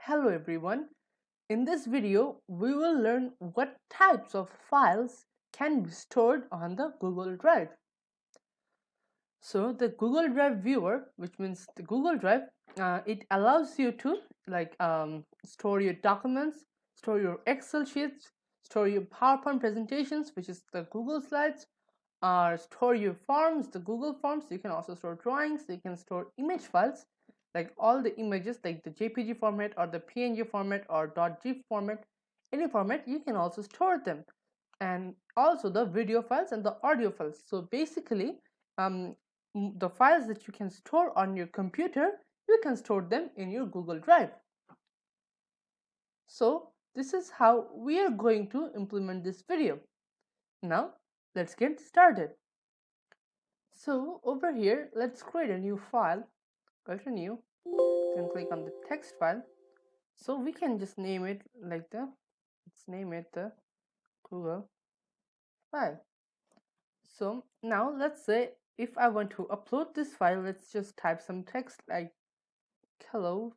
Hello everyone. In this video, we will learn what types of files can be stored on the Google Drive. So the Google Drive viewer, which means the Google Drive, it allows you to store your documents, store your Excel sheets, store your PowerPoint presentations, which is the Google Slides, or store your forms, the Google Forms. You can also store drawings. You can store image files, like all the images, like the JPG format or the PNG format or .gif format, any format. You can also store them, and also the video files and the audio files. So basically, the files that you can store on your computer, you can store them in your Google Drive. So this is how we are going to implement this video. Now let's get started. So over here, let's create a new file. Go to new, then click on the text file. So we can just name it like let's name it the Google file. So now let's say if I want to upload this file, let's just type some text like hello.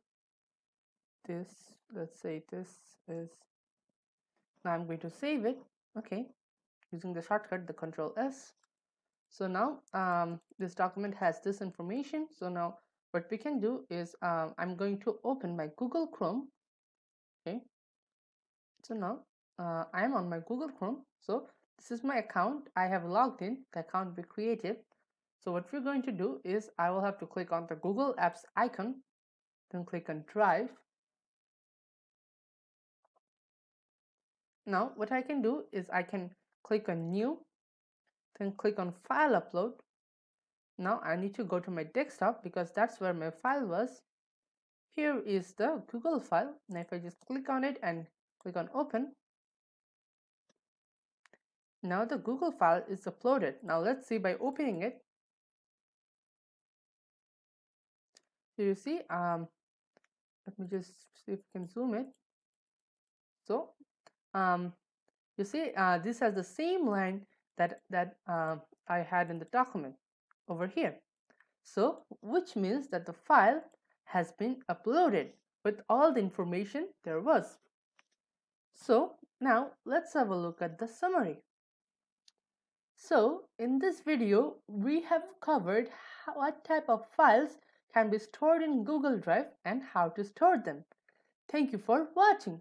Let's say this is, now I'm going to save it. Okay, using the shortcut, the Control S. So now this document has this information. So now what we can do is I'm going to open my Google Chrome. Okay, so now I am on my Google Chrome. So this is my account. I have logged in, the account we created. So what we're going to do is I will have to click on the Google Apps icon, then click on Drive. Now what I can do is I can click on New, then click on File Upload. Now I need to go to my desktop because that's where my file was. Here is the Google file. Now if I just click on it and click on Open, now the Google file is uploaded. Now let's see by opening it. So you see, let me just see if we can zoom it. So you see this has the same line that I had in the document over here. So which means that the file has been uploaded with all the information there was. So now let's have a look at the summary. So in this video, we have covered what type of files can be stored in Google Drive and how to store them. Thank you for watching.